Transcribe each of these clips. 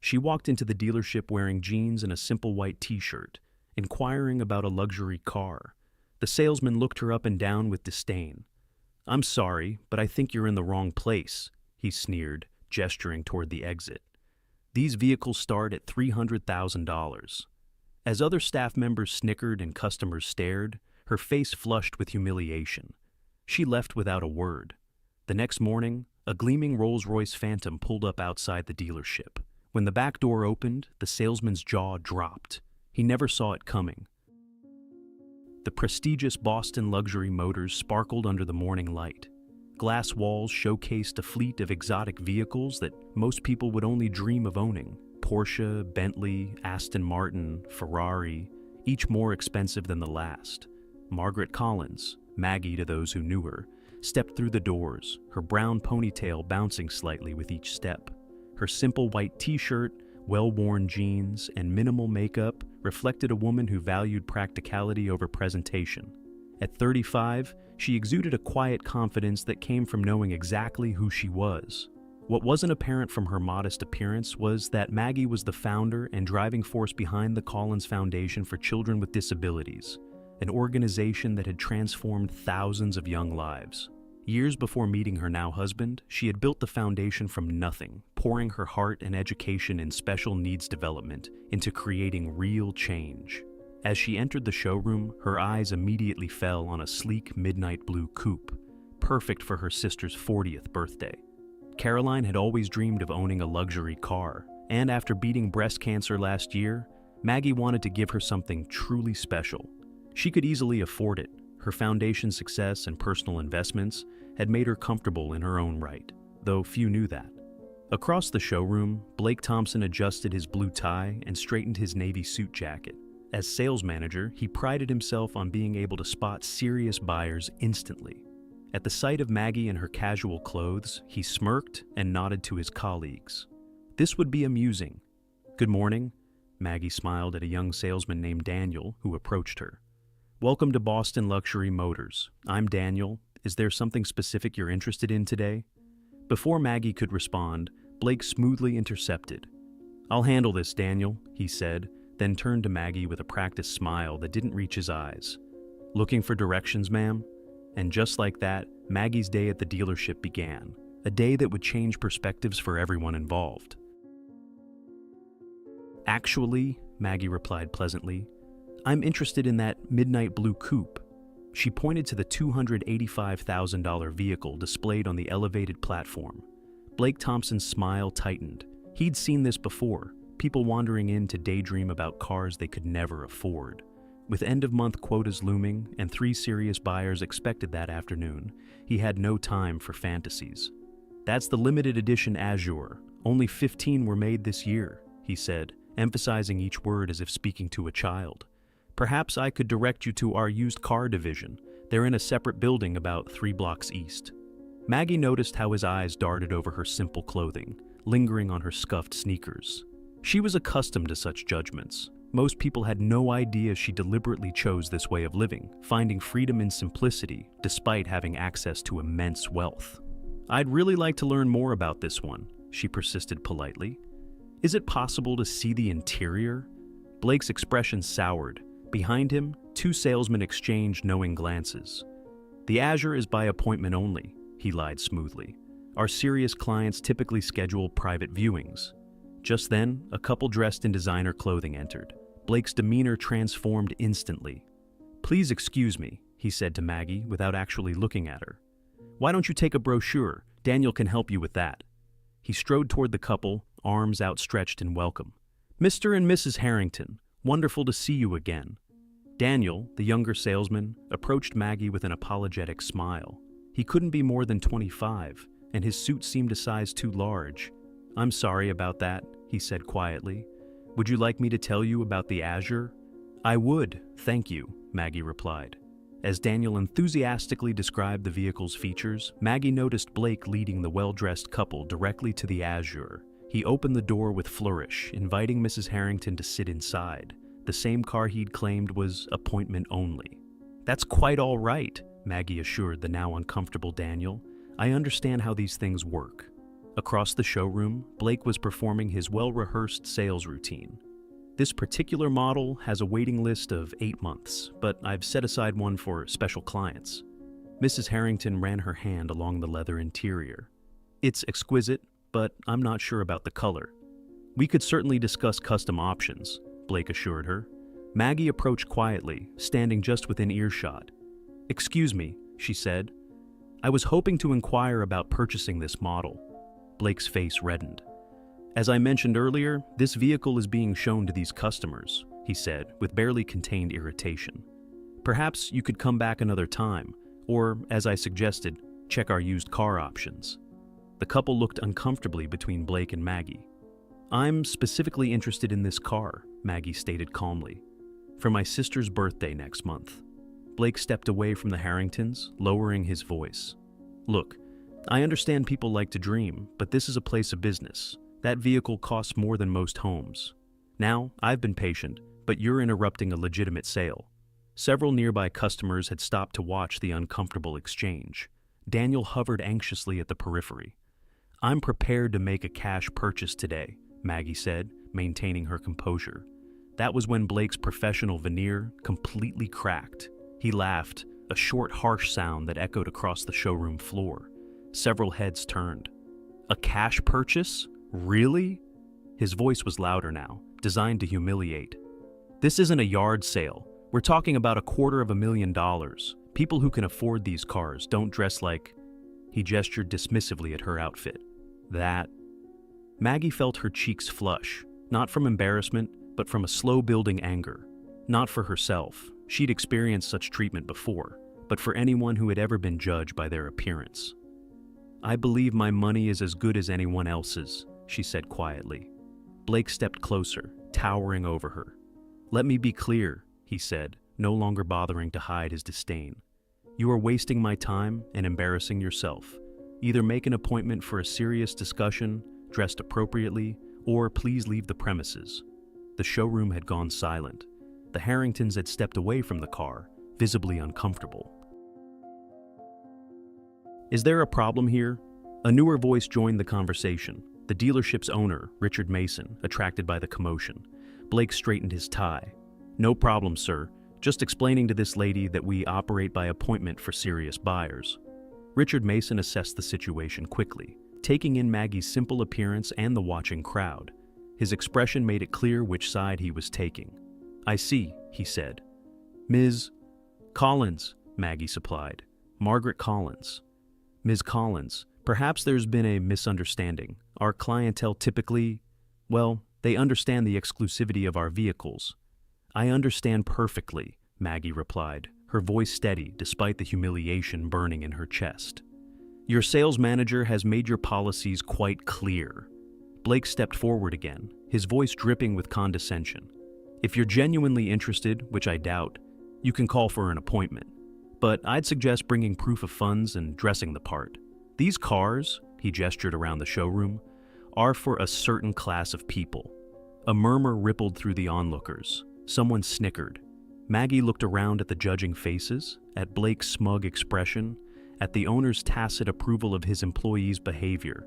She walked into the dealership wearing jeans and a simple white t-shirt, inquiring about a luxury car. The salesman looked her up and down with disdain. "I'm sorry, but I think you're in the wrong place," he sneered, gesturing toward the exit. "These vehicles start at $300,000. As other staff members snickered and customers stared, her face flushed with humiliation. She left without a word. The next morning, a gleaming Rolls-Royce Phantom pulled up outside the dealership. When the back door opened, the salesman's jaw dropped. He never saw it coming. The prestigious Boston luxury motors sparkled under the morning light. Glass walls showcased a fleet of exotic vehicles that most people would only dream of owning. Porsche, Bentley, Aston Martin, Ferrari, each more expensive than the last. Margaret Collins, Maggie to those who knew her, stepped through the doors, her brown ponytail bouncing slightly with each step. Her simple white t-shirt, well-worn jeans, and minimal makeup reflected a woman who valued practicality over presentation. At 35, she exuded a quiet confidence that came from knowing exactly who she was. What wasn't apparent from her modest appearance was that Maggie was the founder and driving force behind the Collins Foundation for Children with Disabilities, an organization that had transformed thousands of young lives. Years before meeting her now husband, she had built the foundation from nothing, pouring her heart and education in special needs development into creating real change. As she entered the showroom, her eyes immediately fell on a sleek midnight blue coupe, perfect for her sister's 40th birthday. Caroline had always dreamed of owning a luxury car, and after beating breast cancer last year, Maggie wanted to give her something truly special. She could easily afford it. Her foundation success and personal investments had made her comfortable in her own right, though few knew that. Across the showroom, Blake Thompson adjusted his blue tie and straightened his navy suit jacket. As sales manager, he prided himself on being able to spot serious buyers instantly. At the sight of Maggie in her casual clothes, he smirked and nodded to his colleagues. This would be amusing. "Good morning," Maggie smiled at a young salesman named Daniel who approached her. "Welcome to Boston Luxury Motors. I'm Daniel. Is there something specific you're interested in today?" Before Maggie could respond, Blake smoothly intercepted. "I'll handle this, Daniel," he said, then turned to Maggie with a practiced smile that didn't reach his eyes. "Looking for directions, ma'am?" And just like that, Maggie's day at the dealership began, a day that would change perspectives for everyone involved. "Actually," Maggie replied pleasantly, "I'm interested in that midnight blue coupe." She pointed to the $285,000 vehicle displayed on the elevated platform. Blake Thompson's smile tightened. He'd seen this before, people wandering in to daydream about cars they could never afford. With end-of-month quotas looming and 3 serious buyers expected that afternoon, he had no time for fantasies. "That's the limited edition Azure. Only 15 were made this year," he said, emphasizing each word as if speaking to a child. "Perhaps I could direct you to our used car division. They're in a separate building about 3 blocks east." Maggie noticed how his eyes darted over her simple clothing, lingering on her scuffed sneakers. She was accustomed to such judgments. Most people had no idea she deliberately chose this way of living, finding freedom in simplicity despite having access to immense wealth. "I'd really like to learn more about this one," she persisted politely. "Is it possible to see the interior?" Blake's expression soured. Behind him, 2 salesmen exchanged knowing glances. "The Azure is by appointment only," he lied smoothly. "Our serious clients typically schedule private viewings." Just then, a couple dressed in designer clothing entered. Blake's demeanor transformed instantly. "Please excuse me," he said to Maggie without actually looking at her. "Why don't you take a brochure? Daniel can help you with that." He strode toward the couple, arms outstretched in welcome. "Mr. and Mrs. Harrington, wonderful to see you again." Daniel, the younger salesman, approached Maggie with an apologetic smile. He couldn't be more than 25, and his suit seemed a size too large. "I'm sorry about that," he said quietly. "Would you like me to tell you about the Azure?" "I would, thank you," Maggie replied. As Daniel enthusiastically described the vehicle's features, Maggie noticed Blake leading the well-dressed couple directly to the Azure. He opened the door with flourish, inviting Mrs. Harrington to sit inside. The same car he'd claimed was appointment only. "That's quite all right," Maggie assured the now uncomfortable Daniel. "I understand how these things work." Across the showroom, Blake was performing his well-rehearsed sales routine. This particular model has a waiting list of 8 months, but I've set aside one for special clients. Mrs. Harrington ran her hand along the leather interior. It's exquisite, but I'm not sure about the color. We could certainly discuss custom options, Blake assured her. Maggie approached quietly, standing just within earshot. Excuse me, she said. I was hoping to inquire about purchasing this model. Blake's face reddened. As I mentioned earlier, this vehicle is being shown to these customers, he said, with barely contained irritation. Perhaps you could come back another time, or, as I suggested, check our used car options. The couple looked uncomfortably between Blake and Maggie. I'm specifically interested in this car, Maggie stated calmly. For my sister's birthday next month. Blake stepped away from the Harringtons, lowering his voice. Look, I understand people like to dream, but this is a place of business. That vehicle costs more than most homes. Now, I've been patient, but you're interrupting a legitimate sale. Several nearby customers had stopped to watch the uncomfortable exchange. Daniel hovered anxiously at the periphery. I'm prepared to make a cash purchase today, Maggie said, maintaining her composure. That was when Blake's professional veneer completely cracked. He laughed, a short, harsh sound that echoed across the showroom floor. Several heads turned. A cash purchase? Really? His voice was louder now, designed to humiliate. This isn't a yard sale. We're talking about $250,000. People who can afford these cars don't dress like... He gestured dismissively at her outfit. That... Maggie felt her cheeks flush, not from embarrassment, but from a slow-building anger. Not for herself. She'd experienced such treatment before, but for anyone who had ever been judged by their appearance. I believe my money is as good as anyone else's, she said quietly. Blake stepped closer, towering over her. Let me be clear, he said, no longer bothering to hide his disdain. You are wasting my time and embarrassing yourself. Either make an appointment for a serious discussion, dressed appropriately, or please leave the premises. The showroom had gone silent. The Harringtons had stepped away from the car, visibly uncomfortable. Is there a problem here? A newer voice joined the conversation, the dealership's owner, Richard Mason, attracted by the commotion. Blake straightened his tie. No problem, sir. Just explaining to this lady that we operate by appointment for serious buyers. Richard Mason assessed the situation quickly, taking in Maggie's simple appearance and the watching crowd. His expression made it clear which side he was taking. I see, he said. Ms. Collins, Maggie supplied. Margaret Collins. Ms. Collins, perhaps there's been a misunderstanding. Our clientele typically, well, they understand the exclusivity of our vehicles. I understand perfectly, Maggie replied, her voice steady despite the humiliation burning in her chest. Your sales manager has made your policies quite clear. Blake stepped forward again, his voice dripping with condescension. If you're genuinely interested, which I doubt, you can call for an appointment. But I'd suggest bringing proof of funds and dressing the part. These cars, he gestured around the showroom, are for a certain class of people. A murmur rippled through the onlookers. Someone snickered. Maggie looked around at the judging faces, at Blake's smug expression, at the owner's tacit approval of his employees' behavior.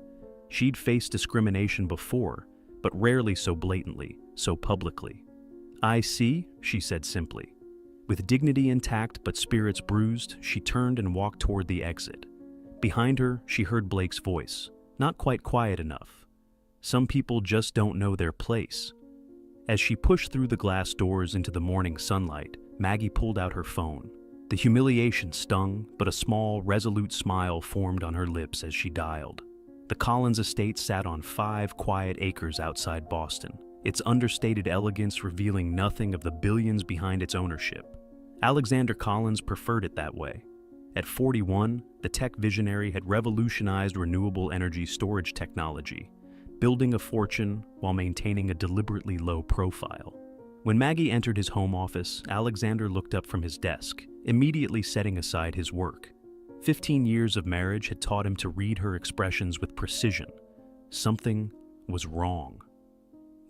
She'd faced discrimination before, but rarely so blatantly, so publicly. I see, she said simply. With dignity intact but spirits bruised, she turned and walked toward the exit. Behind her, she heard Blake's voice, not quite quiet enough. Some people just don't know their place. As she pushed through the glass doors into the morning sunlight, Maggie pulled out her phone. The humiliation stung, but a small, resolute smile formed on her lips as she dialed. The Collins estate sat on 5 quiet acres outside Boston, its understated elegance revealing nothing of the billions behind its ownership. Alexander Collins preferred it that way. At 41, the tech visionary had revolutionized renewable energy storage technology, building a fortune while maintaining a deliberately low profile. When Maggie entered his home office, Alexander looked up from his desk, immediately setting aside his work. 15 years of marriage had taught him to read her expressions with precision. Something was wrong.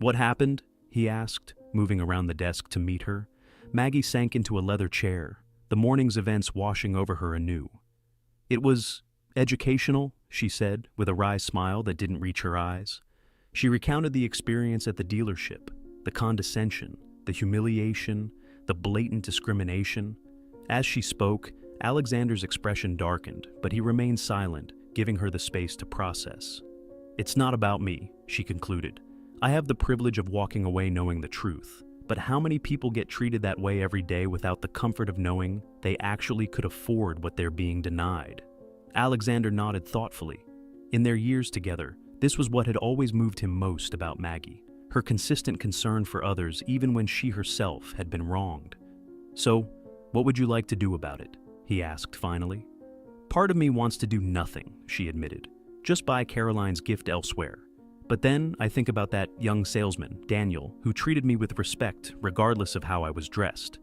What happened? He asked, moving around the desk to meet her. Maggie sank into a leather chair, the morning's events washing over her anew. It was educational, she said, with a wry smile that didn't reach her eyes. She recounted the experience at the dealership, the condescension, the humiliation, the blatant discrimination. As she spoke, Alexander's expression darkened, but he remained silent, giving her the space to process. "It's not about me," she concluded. "I have the privilege of walking away knowing the truth. But how many people get treated that way every day without the comfort of knowing they actually could afford what they're being denied?" Alexander nodded thoughtfully. In their years together, this was what had always moved him most about Maggie, her consistent concern for others even when she herself had been wronged. "So, what would you like to do about it?" he asked finally. "Part of me wants to do nothing," she admitted. "Just buy Caroline's gift elsewhere. But then I think about that young salesman, Daniel, who treated me with respect regardless of how I was dressed.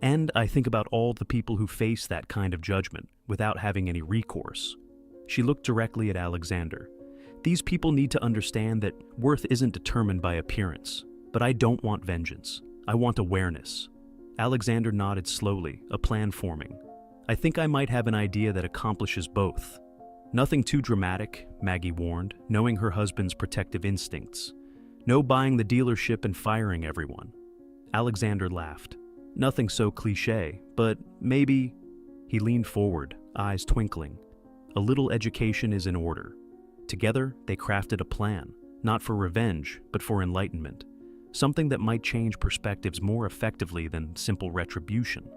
And I think about all the people who face that kind of judgment without having any recourse." She looked directly at Alexander. "These people need to understand that worth isn't determined by appearance, but I don't want vengeance. I want awareness." Alexander nodded slowly, a plan forming. "I think I might have an idea that accomplishes both." "Nothing too dramatic," Maggie warned, knowing her husband's protective instincts. "No buying the dealership and firing everyone." Alexander laughed. "Nothing so cliché, but maybe—" He leaned forward, eyes twinkling. "A little education is in order." Together, they crafted a plan, not for revenge, but for enlightenment. Something that might change perspectives more effectively than simple retribution.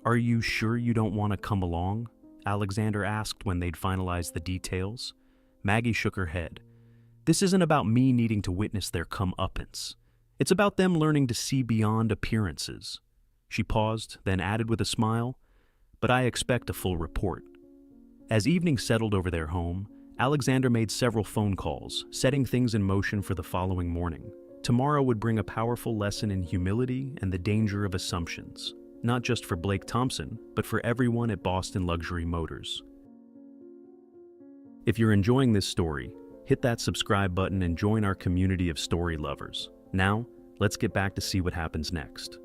"Are you sure you don't want to come along?" Alexander asked when they'd finalized the details. Maggie shook her head. "This isn't about me needing to witness their comeuppance. It's about them learning to see beyond appearances." She paused, then added with a smile, "But I expect a full report." As evening settled over their home, Alexander made several phone calls, setting things in motion for the following morning. Tomorrow would bring a powerful lesson in humility and the danger of assumptions. Not just for Blake Thompson, but for everyone at Boston Luxury Motors. If you're enjoying this story, hit that subscribe button and join our community of story lovers. Now, let's get back to see what happens next.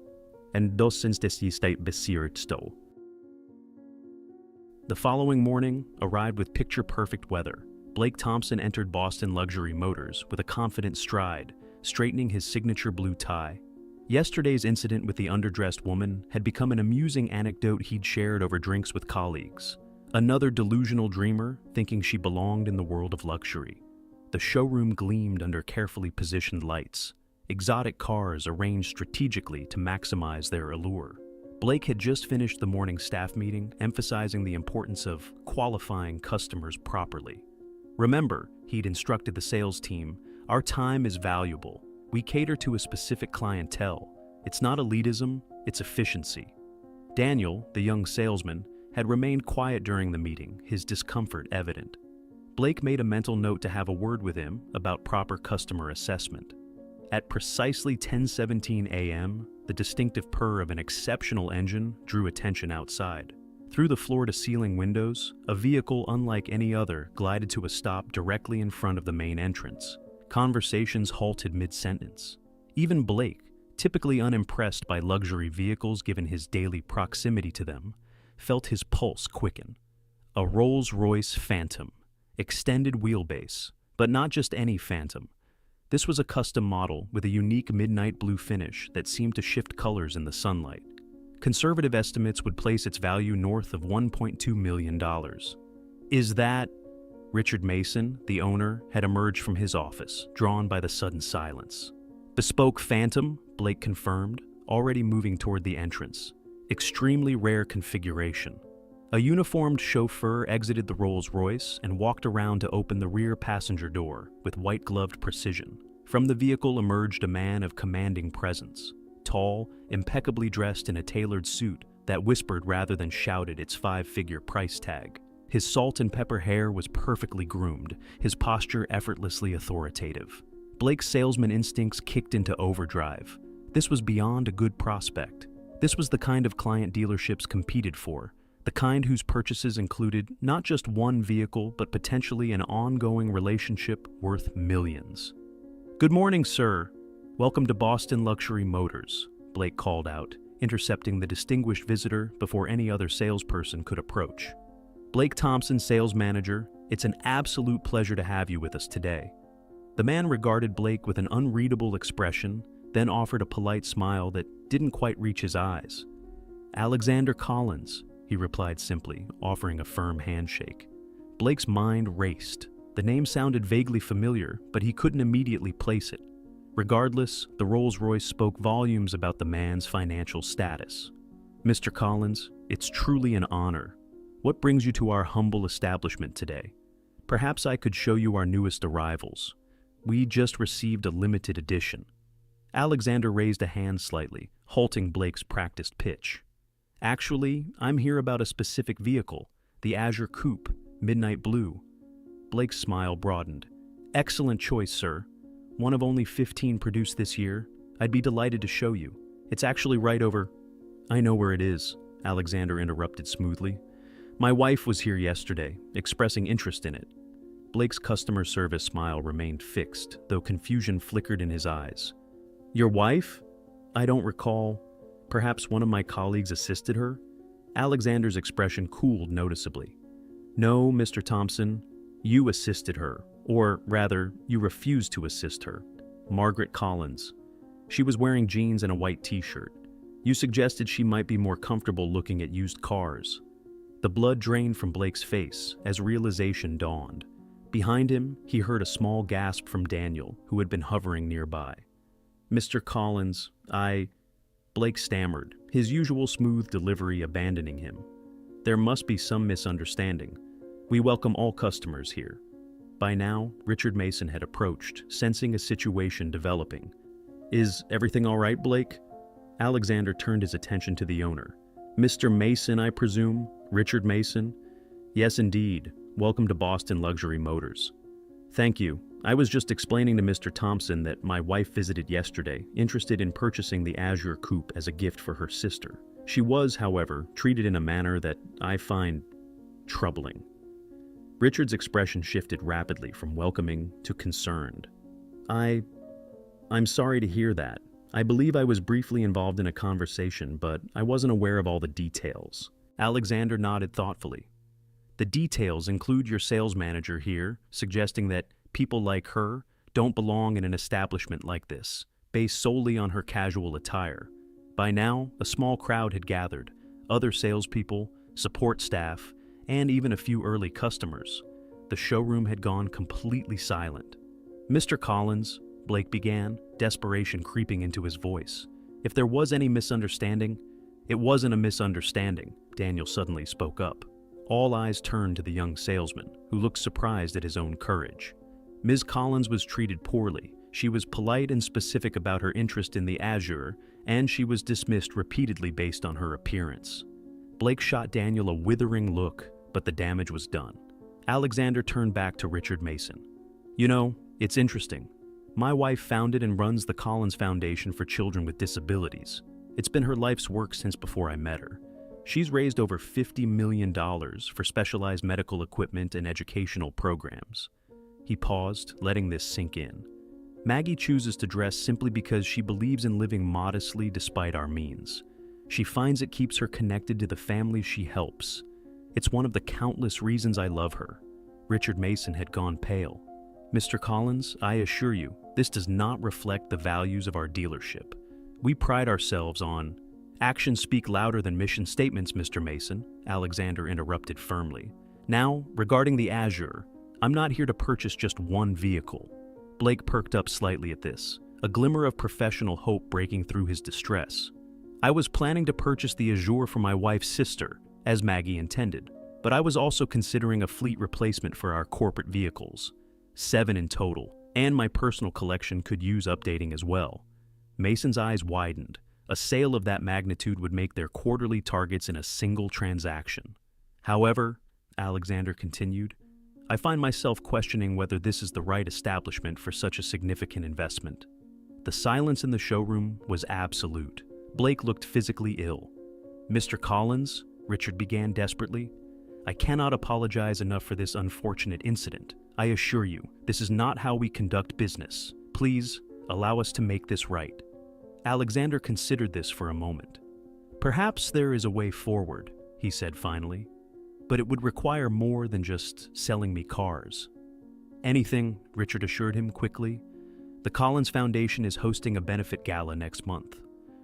And dos syns des state besiert sto. The following morning arrived with picture-perfect weather. Blake Thompson entered Boston Luxury Motors with a confident stride, straightening his signature blue tie. Yesterday's incident with the underdressed woman had become an amusing anecdote he'd shared over drinks with colleagues. Another delusional dreamer thinking she belonged in the world of luxury. The showroom gleamed under carefully positioned lights, exotic cars arranged strategically to maximize their allure. Blake had just finished the morning staff meeting, emphasizing the importance of qualifying customers properly. "Remember," he'd instructed the sales team, "our time is valuable. We cater to a specific clientele. It's not elitism, it's efficiency." Daniel, the young salesman, had remained quiet during the meeting, his discomfort evident. Blake made a mental note to have a word with him about proper customer assessment. At precisely 10:17 a.m., the distinctive purr of an exceptional engine drew attention outside. Through the floor-to-ceiling windows, a vehicle unlike any other glided to a stop directly in front of the main entrance. Conversations halted mid-sentence. Even Blake, typically unimpressed by luxury vehicles given his daily proximity to them, felt his pulse quicken. A Rolls-Royce Phantom, extended wheelbase, but not just any Phantom. This was a custom model with a unique midnight blue finish that seemed to shift colors in the sunlight. Conservative estimates would place its value north of $1.2 million. "Is that—" Richard Mason, the owner, had emerged from his office, drawn by the sudden silence. "Bespoke Phantom," Blake confirmed, already moving toward the entrance. "Extremely rare configuration." A uniformed chauffeur exited the Rolls-Royce and walked around to open the rear passenger door with white-gloved precision. From the vehicle emerged a man of commanding presence, tall, impeccably dressed in a tailored suit that whispered rather than shouted its five-figure price tag. His salt and pepper hair was perfectly groomed, his posture effortlessly authoritative. Blake's salesman instincts kicked into overdrive. This was beyond a good prospect. This was the kind of client dealerships competed for, the kind whose purchases included not just one vehicle, but potentially an ongoing relationship worth millions. "Good morning, sir. Welcome to Boston Luxury Motors," Blake called out, intercepting the distinguished visitor before any other salesperson could approach. Blake Thompson, sales manager, It's an absolute pleasure to have you with us today." The man regarded Blake with an unreadable expression, then offered a polite smile that didn't quite reach his eyes. "Alexander Collins," he replied simply, offering a firm handshake. Blake's mind raced. The name sounded vaguely familiar, but he couldn't immediately place it. Regardless, the Rolls-Royce spoke volumes about the man's financial status. "Mr. Collins, it's truly an honor. What brings you to our humble establishment today? Perhaps I could show you our newest arrivals. We just received a limited edition." Alexander raised a hand slightly, halting Blake's practiced pitch. "Actually, I'm here about a specific vehicle, the Azure Coupe, midnight blue." Blake's smile broadened. "Excellent choice, sir. One of only 15 produced this year. I'd be delighted to show you. It's actually right over—" "I know where it is," Alexander interrupted smoothly. "My wife was here yesterday, expressing interest in it." Blake's customer service smile remained fixed, though confusion flickered in his eyes. "Your wife? I don't recall. Perhaps one of my colleagues assisted her?" Alexander's expression cooled noticeably. "No, Mr. Thompson, you assisted her, or rather, you refused to assist her. Margaret Collins. She was wearing jeans and a white t-shirt. You suggested she might be more comfortable looking at used cars." The blood drained from Blake's face as realization dawned. Behind him, he heard a small gasp from Daniel, who had been hovering nearby. "Mr. Collins, Blake stammered, his usual smooth delivery abandoning him. "There must be some misunderstanding. We welcome all customers here." By now, Richard Mason had approached, sensing a situation developing. "Is everything all right, Blake?" Alexander turned his attention to the owner. "Mr. Mason, I presume? Richard Mason?" "Yes, indeed. Welcome to Boston Luxury Motors." "Thank you. I was just explaining to Mr. Thompson that my wife visited yesterday, interested in purchasing the Azure Coupe as a gift for her sister. She was, however, treated in a manner that I find troubling." Richard's expression shifted rapidly from welcoming to concerned. I'm sorry to hear that. I believe I was briefly involved in a conversation, but I wasn't aware of all the details." Alexander nodded thoughtfully. "The details include your sales manager here, suggesting that people like her don't belong in an establishment like this, based solely on her casual attire. By now, a small crowd had gathered, other salespeople, support staff, and even a few early customers. The showroom had gone completely silent. "Mr. Collins," Blake began, desperation creeping into his voice. "If there was any misunderstanding—" "It wasn't a misunderstanding," Daniel suddenly spoke up. All eyes turned to the young salesman, who looked surprised at his own courage. "Ms. Collins was treated poorly. She was polite and specific about her interest in the Azure, and she was dismissed repeatedly based on her appearance." Blake shot Daniel a withering look, but the damage was done. Alexander turned back to Richard Mason. "You know, it's interesting. My wife founded and runs the Collins Foundation for Children with Disabilities. It's been her life's work since before I met her. She's raised over $50 million for specialized medical equipment and educational programs." He paused, letting this sink in. "Maggie chooses to dress simply because she believes in living modestly despite our means. She finds it keeps her connected to the families she helps. It's one of the countless reasons I love her." Richard Mason had gone pale. "Mr. Collins, I assure you, this does not reflect the values of our dealership. We pride ourselves on—" "Actions speak louder than mission statements, Mr. Mason," Alexander interrupted firmly. "Now, regarding the Azure, I'm not here to purchase just one vehicle." Blake perked up slightly at this, a glimmer of professional hope breaking through his distress. "I was planning to purchase the Azure for my wife's sister, as Maggie intended, but I was also considering a fleet replacement for our corporate vehicles. 7 in total, and my personal collection could use updating as well." Mason's eyes widened. A sale of that magnitude would make their quarterly targets in a single transaction. "However," Alexander continued, "I find myself questioning whether this is the right establishment for such a significant investment." The silence in the showroom was absolute. Blake looked physically ill. "Mr. Collins," Richard began desperately, "I cannot apologize enough for this unfortunate incident. I assure you, this is not how we conduct business. Please, allow us to make this right." Alexander considered this for a moment. "Perhaps there is a way forward," he said finally. But it would require more than just selling me cars. Anything, Richard assured him quickly. The Collins Foundation is hosting a benefit gala next month.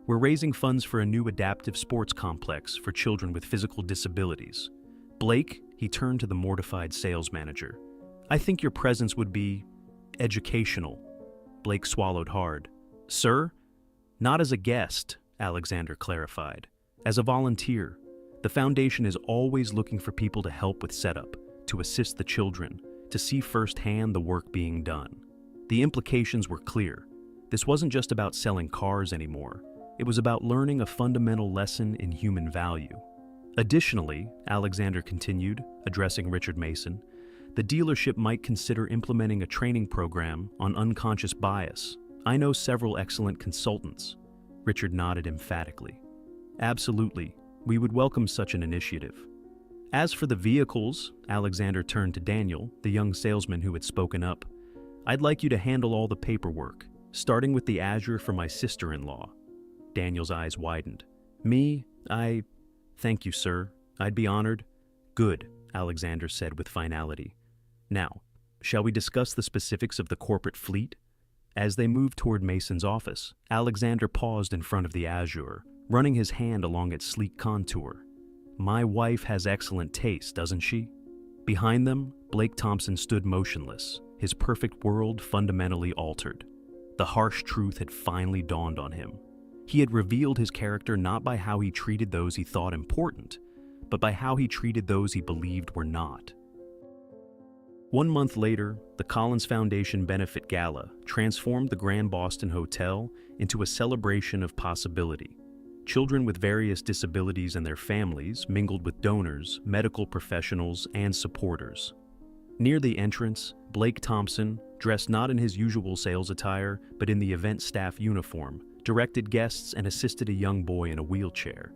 We're raising funds for a new adaptive sports complex for children with physical disabilities. Blake, he turned to the mortified sales manager. I think your presence would be educational. Blake swallowed hard. Sir? Not as a guest, Alexander clarified. As a volunteer. The foundation is always looking for people to help with setup, to assist the children, to see firsthand the work being done. The implications were clear. This wasn't just about selling cars anymore. It was about learning a fundamental lesson in human value. Additionally, Alexander continued, addressing Richard Mason, the dealership might consider implementing a training program on unconscious bias. I know several excellent consultants. Richard nodded emphatically. Absolutely, we would welcome such an initiative. As for the vehicles, Alexander turned to Daniel, the young salesman who had spoken up. I'd like you to handle all the paperwork, starting with the Azure for my sister-in-law. Daniel's eyes widened. Me? Thank you, sir. I'd be honored. Good, Alexander said with finality. Now, shall we discuss the specifics of the corporate fleet? As they moved toward Mason's office, Alexander paused in front of the Azure, running his hand along its sleek contour. My wife has excellent taste, doesn't she? Behind them, Blake Thompson stood motionless, his perfect world fundamentally altered. The harsh truth had finally dawned on him. He had revealed his character not by how he treated those he thought important, but by how he treated those he believed were not. 1 month later, the Collins Foundation Benefit Gala transformed the Grand Boston Hotel into a celebration of possibility. Children with various disabilities and their families mingled with donors, medical professionals, and supporters. Near the entrance, Blake Thompson, dressed not in his usual sales attire, but in the event staff uniform, directed guests and assisted a young boy in a wheelchair.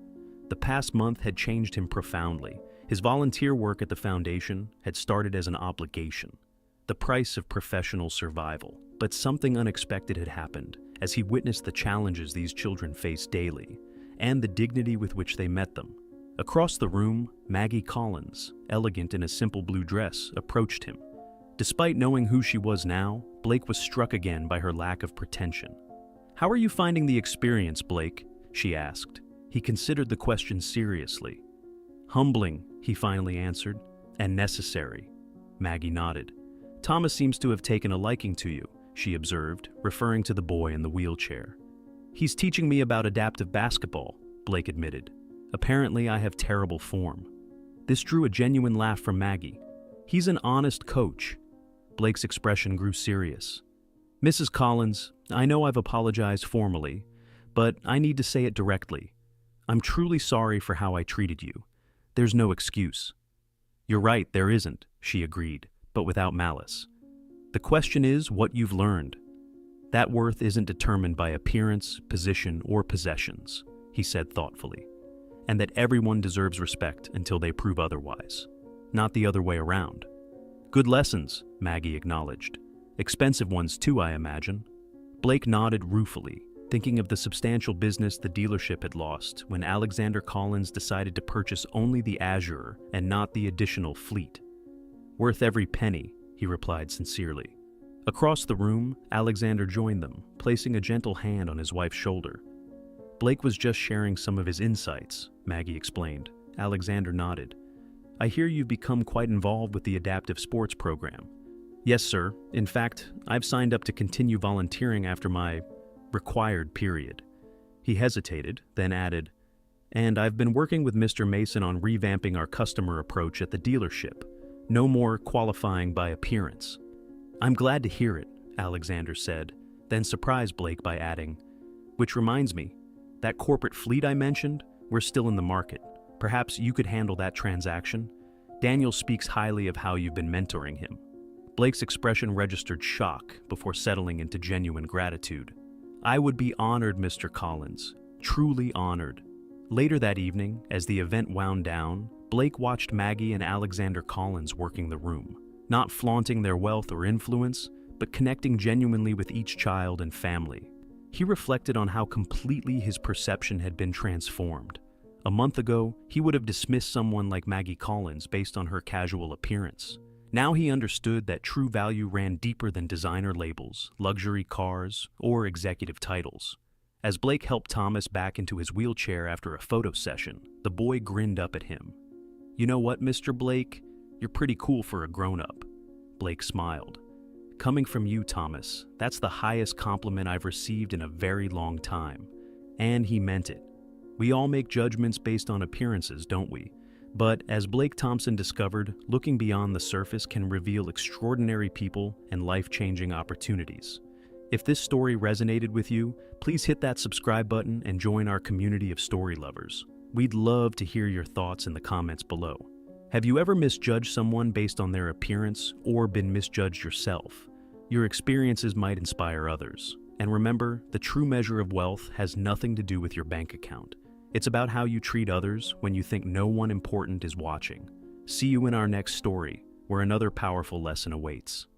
The past month had changed him profoundly. His volunteer work at the foundation had started as an obligation, the price of professional survival. But something unexpected had happened as he witnessed the challenges these children faced daily, and the dignity with which they met them. Across the room, Maggie Collins, elegant in a simple blue dress, approached him. Despite knowing who she was now, Blake was struck again by her lack of pretension. How are you finding the experience, Blake? She asked. He considered the question seriously. Humbling, he finally answered, and necessary. Maggie nodded. Thomas seems to have taken a liking to you, she observed, referring to the boy in the wheelchair. He's teaching me about adaptive basketball, Blake admitted. Apparently, I have terrible form. This drew a genuine laugh from Maggie. He's an honest coach. Blake's expression grew serious. Mrs. Collins, I know I've apologized formally, but I need to say it directly. I'm truly sorry for how I treated you. There's no excuse. You're right, there isn't, she agreed, but without malice. The question is what you've learned. That worth isn't determined by appearance, position, or possessions, he said thoughtfully, and that everyone deserves respect until they prove otherwise, not the other way around. Good lessons, Maggie acknowledged. Expensive ones too, I imagine. Blake nodded ruefully, thinking of the substantial business the dealership had lost when Alexander Collins decided to purchase only the Azure and not the additional fleet. Worth every penny, he replied sincerely. Across the room, Alexander joined them, placing a gentle hand on his wife's shoulder. Blake was just sharing some of his insights, Maggie explained. Alexander nodded. I hear you've become quite involved with the adaptive sports program. Yes, sir. In fact, I've signed up to continue volunteering after my required period. He hesitated, then added, and I've been working with Mr. Mason on revamping our customer approach at the dealership. No more qualifying by appearance. I'm glad to hear it, Alexander said, then surprised Blake by adding, which reminds me, that corporate fleet I mentioned, we're still in the market. Perhaps you could handle that transaction. Daniel speaks highly of how you've been mentoring him. Blake's expression registered shock before settling into genuine gratitude. I would be honored, Mr. Collins, truly honored. Later that evening, as the event wound down, Blake watched Maggie and Alexander Collins working the room, not flaunting their wealth or influence, but connecting genuinely with each child and family. He reflected on how completely his perception had been transformed. A month ago, he would have dismissed someone like Maggie Collins based on her casual appearance. Now he understood that true value ran deeper than designer labels, luxury cars, or executive titles. As Blake helped Thomas back into his wheelchair after a photo session, the boy grinned up at him. "You know what, Mr. Blake? You're pretty cool for a grown-up." Blake smiled. "Coming from you, Thomas, that's the highest compliment I've received in a very long time." And he meant it. We all make judgments based on appearances, don't we? But as Blake Thompson discovered, looking beyond the surface can reveal extraordinary people and life-changing opportunities. If this story resonated with you, please hit that subscribe button and join our community of story lovers. We'd love to hear your thoughts in the comments below. Have you ever misjudged someone based on their appearance or been misjudged yourself? Your experiences might inspire others. And remember, the true measure of wealth has nothing to do with your bank account. It's about how you treat others when you think no one important is watching. See you in our next story, where another powerful lesson awaits.